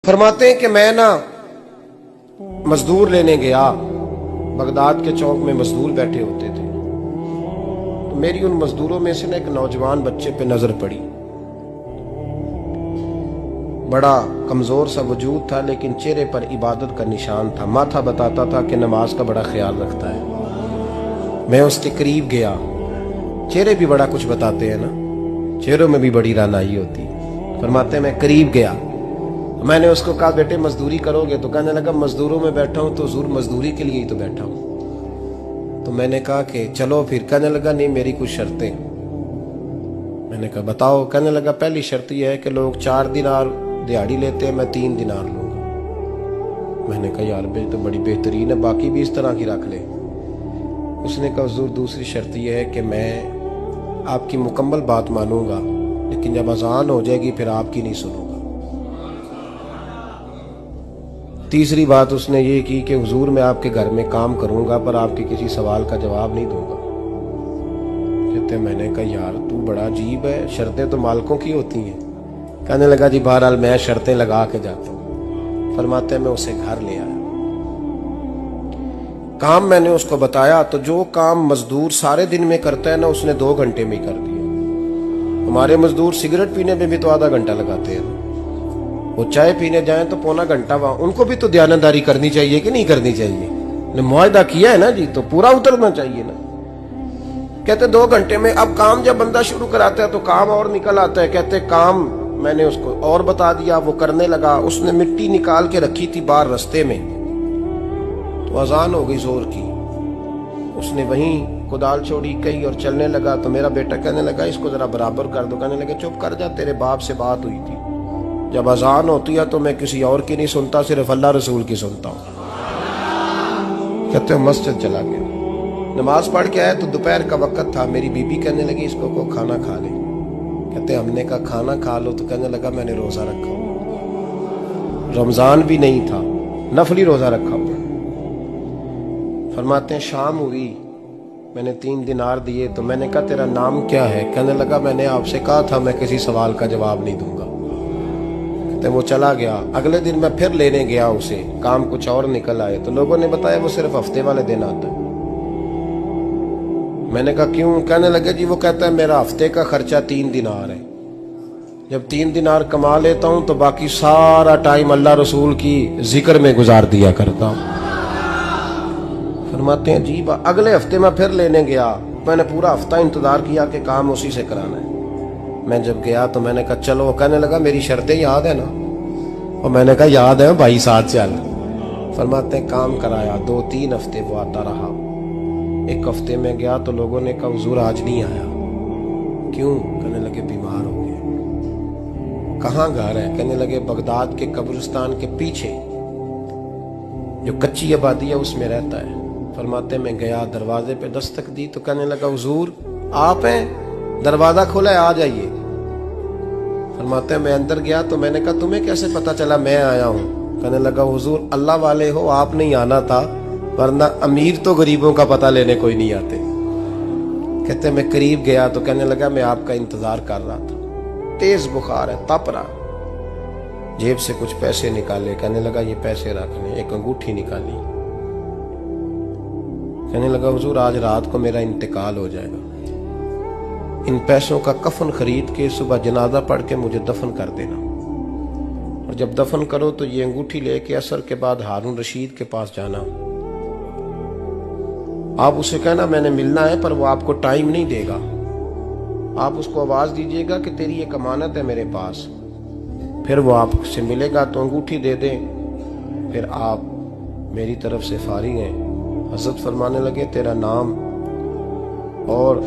फरमाते हैं कि मैं ना मजदूर लेने गया, बगदाद के चौक में मजदूर बैठे होते थे, तो मेरी उन मजदूरों में से ना एक नौजवान बच्चे पे नजर पड़ी। बड़ा कमजोर सा वजूद था, लेकिन चेहरे पर इबादत का निशान था। माथा बताता था कि नमाज का बड़ा ख्याल रखता है। मैं उसके करीब गया। चेहरे भी बड़ा कुछ बताते हैं ना, चेहरों में भी बड़ी रानाई होती है। फरमाते हैं मैं करीब गया, मैंने उसको कहा बेटे मजदूरी करोगे? तो कहने लगा मजदूरों में बैठा हूं तो हुजूर मजदूरी के लिए ही तो बैठा हूं। तो मैंने कहा कि चलो फिर। कहने लगा नहीं मेरी कुछ शर्तें। मैंने कहा बताओ। कहने लगा पहली शर्त यह है कि लोग 4 दिनार दिहाड़ी लेते हैं, मैं 3 दिनार लूंगा। मैंने कहा यार भाई तो बड़ी बेहतरीन है, बाकी भी इस तरह की रख ले। उसने कहा हुजूर दूसरी शर्त यह है कि मैं आपकी मुकम्मल बात मानूंगा, लेकिन जब अजान हो जाएगी फिर आपकी नहीं सुनूंगा। तीसरी बात उसने ये की कि हुजूर मैं आपके घर में काम करूंगा पर आपके किसी सवाल का जवाब नहीं दूंगा। कहते मैंने कहा यार तू बड़ा अजीब है, शर्तें तो मालिकों की होती हैं। कहने लगा जी बहरहाल मैं शर्तें लगा के जाता हूँ। फरमाते मैं उसे घर ले आया, काम मैंने उसको बताया, तो जो काम मजदूर सारे दिन में करता है ना उसने 2 घंटे में ही कर दिया। हमारे मजदूर सिगरेट पीने में भी तो आधा घंटा लगाते हैं, वो चाय पीने जाएं तो पौना घंटा। वहां उनको भी तो दयानतदारी करनी चाहिए कि नहीं करनी चाहिए? ने मुआहदा किया है ना जी, तो पूरा उतरना चाहिए ना। कहते 2 घंटे में। अब काम जब बंदा शुरू कराता है तो काम और निकल आता है। कहते काम मैंने उसको और बता दिया, वो करने लगा। उसने मिट्टी निकाल के रखी थी बाहर रास्ते में, तो अजान हो गई जोर की। उसने वहीं कुदाल छोड़ी कहीं और चलने लगा। तो मेरा बेटा कहने लगा इसको जरा बराबर कर दो। कहने लगे चुप कर जा, तेरे बाप से बात हुई थी, जब अजान होती है तो मैं किसी और की नहीं सुनता, सिर्फ अल्लाह रसूल की सुनता हूँ। कहते मस्जिद चला गया, नमाज पढ़ के आया तो दोपहर का वक्त था। मेरी बीबी कहने लगी इसको को खाना खा ले। कहते हमने कहा खाना खा लो, तो कहने लगा मैंने रोजा रखा हुआ, रमजान भी नहीं था, नफली रोजा रखा हुआ। फरमाते हैं शाम हुई, मैंने 3 दिनार दिए। तो मैंने कहा तेरा नाम क्या है? कहने लगा मैंने आपसे कहा था मैं किसी सवाल का जवाब नहीं दूंगा। वो चला गया। अगले दिन मैं फिर लेने गया उसे, काम कुछ और निकल आए। तो लोगों ने बताया वो सिर्फ हफ्ते वाले दिन आता है। मैंने कहा क्यों? कहने लगे जी वो कहता है मेरा हफ्ते का खर्चा 3 दिनार है, जब 3 दिनार कमा लेता हूं तो बाकी सारा टाइम अल्लाह रसूल की जिक्र में गुजार दिया करता हूं। फरमाते हैं जी अगले हफ्ते मैं फिर लेने गया। मैंने पूरा हफ्ता इंतजार किया कि काम उसी से कराना है। मैं जब गया तो मैंने कहा चलो। कहने लगा मेरी शर्तें याद है ना? और मैंने कहा याद है भाई साथ चल। फरमाते हैं काम कराया। 2-3 हफ्ते वो आता रहा। एक हफ्ते में गया तो लोगों ने कहा हुजूर आज नहीं आया। क्यों? कहने लगे बीमार हो गए। कहाँ घर है? कहने लगे बगदाद के कब्रिस्तान के पीछे जो कच्ची आबादी है उसमें रहता है। फरमाते मैं गया, दरवाजे पे दस्तक दी तो कहने लगा हुजूर आप हैं? दरवाजा खोला है, आ जाइए। फरमाते हैं मैं अंदर गया तो मैंने कहा तुम्हें कैसे पता चला मैं आया हूं? कहने लगा हुजूर अल्लाह वाले हो, आप नहीं आना था, वरना अमीर तो गरीबों का पता लेने कोई नहीं आते। कहते मैं करीब गया तो कहने लगा मैं आपका इंतजार कर रहा था, तेज बुखार है, तप रहा। जेब से कुछ पैसे निकाले। कहने लगा ये पैसे रखने। एक अंगूठी निकाली। कहने लगा हुजूर आज रात को मेरा इंतकाल हो जाएगा, इन पैसों का कफन खरीद के सुबह जनाजा पढ़ के मुझे दफन कर देना, और जब दफन करो तो ये अंगूठी लेके असर के बाद हारून रशीद के पास जाना। आप उसे कहना मैंने मिलना है, पर वो आपको टाइम नहीं देगा। आप उसको आवाज दीजिएगा कि तेरी एक अमानत है मेरे पास। फिर वो आपसे मिलेगा तो अंगूठी दे दे, फिर आप मेरी तरफ से फारिग हैं। हजरत फरमाने लगे तेरा नाम? और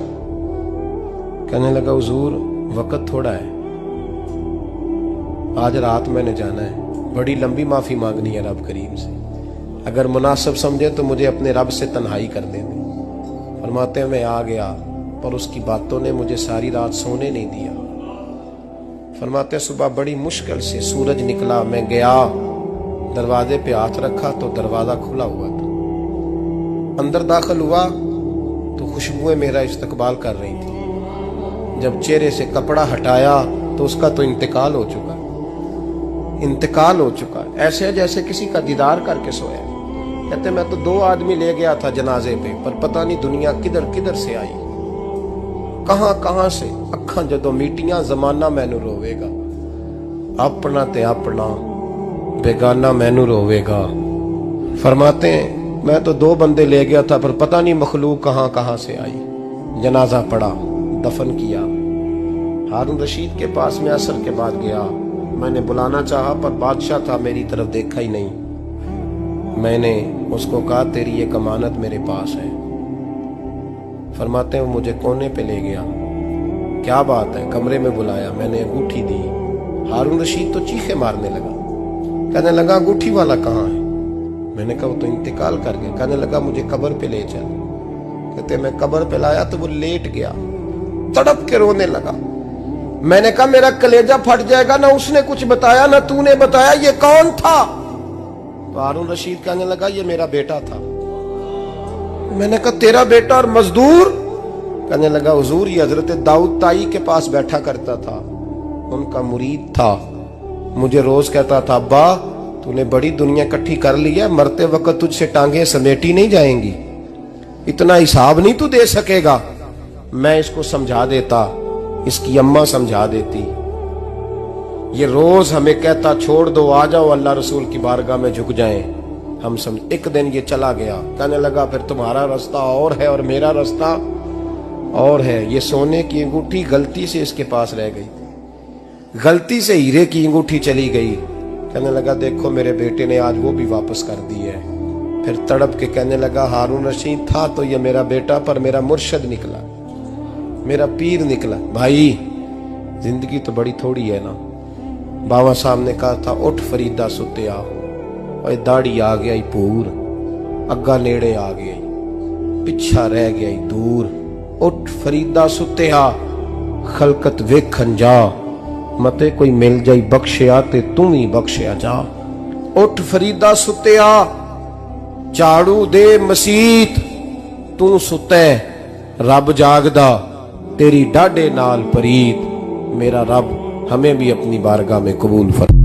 कहने लगा हुजूर वक्त थोड़ा है, आज रात मैंने जाना है, बड़ी लंबी माफी मांगनी है रब करीम से, अगर मुनासिब समझे तो मुझे अपने रब से तन्हाई कर देने। फरमाते हैं मैं आ गया, पर उसकी बातों ने मुझे सारी रात सोने नहीं दिया। फरमाते हैं सुबह बड़ी मुश्किल से सूरज निकला, मैं गया दरवाजे पे हाथ रखा तो दरवाजा खुला हुआ था। अंदर दाखिल हुआ तो खुशबुएं मेरा इस्तकबाल कर रही थी। जब चेहरे से कपड़ा हटाया तो उसका तो इंतकाल हो चुका। इंतकाल हो चुका है, ऐसे है जैसे किसी का दीदार करके सोया। कहते मैं तो 2 आदमी ले गया था जनाजे पे, पर पता नहीं दुनिया किधर किधर से आई, कहां कहां से। अखा जदों मीटियां जमाना मैनू रोवेगा, अपना ते अपना बेगाना मैनू रोवेगा। फरमाते हैं मैं तो 2 बंदे ले गया था, पर पता नहीं मखलूक कहां कहां से आई। जनाजा पड़ा, दफन किया। हारून रशीद के पास में असर के बाद गया। मैंने बुलाना चाहा पर बादशाह था, मेरी तरफ देखा ही नहीं। मैंने उसको कहा तेरी एक अमानत मेरे पास है। फरमाते हैं वो मुझे कोने पे ले गया। क्या बात है? कमरे में बुलाया, मैंने अंगूठी दी। हारून रशीद तो चीखे मारने लगा, कहने लगा अंगूठी वाला कहाँ है? मैंने कहा वो तो इंतकाल कर गया। कहने लगा मुझे कब्र पे ले चल। कहते मैं कब्र पे लाया तो वो लेट गया, तड़प के रोने लगा। मैंने कहा मेरा कलेजा फट जाएगा, ना उसने कुछ बताया ना तूने बताया, ये कौन था? तो हारून रशीद कहने लगा ये मेरा बेटा था। मैंने कहा तेरा बेटा और मजदूर? कहने लगा हुजूर ये हजरत दाऊद ताई के पास बैठा करता था, उनका मुरीद था। मुझे रोज कहता था अब्बा तूने बड़ी दुनिया इकट्ठी कर ली है, मरते वक्त तुझसे टांगे समेटी नहीं जाएंगी, इतना हिसाब नहीं तू दे सकेगा। मैं इसको समझा देता, इसकी अम्मा समझा देती। ये रोज हमें कहता छोड़ दो, आ जाओ अल्लाह रसूल की बारगाह में झुक जाएं। हम समझ। एक दिन ये चला गया, कहने लगा फिर तुम्हारा रास्ता और है और मेरा रास्ता और है। ये सोने की अंगूठी गलती से इसके पास रह गई, गलती से हीरे की अंगूठी चली गई। कहने लगा देखो मेरे बेटे ने आज वो भी वापस कर दी है। फिर तड़प के कहने लगा हारून रशीद था तो ये मेरा बेटा, पर मेरा मुर्शद निकला, मेरा पीर निकला। भाई जिंदगी तो बड़ी थोड़ी है ना। बाबा साहब ने कहा था उठ फरीदा सुत्या, और दाढ़ी आ गया पूर, अग्गा नेड़े आ गया, पिछा रह गया दूर। उठ फरीदा सुत्या खलकत वेखन जा, मते कोई मिल जाई बख्शिया ते तू ही बख्शिया जा। उठ फरीदा सुत्या झाड़ू दे मसीत, तू सुते रब जागदा, तेरी डाडे नाल परीत। मेरा रब हमें भी अपनी बारगाह में कबूल फरमा।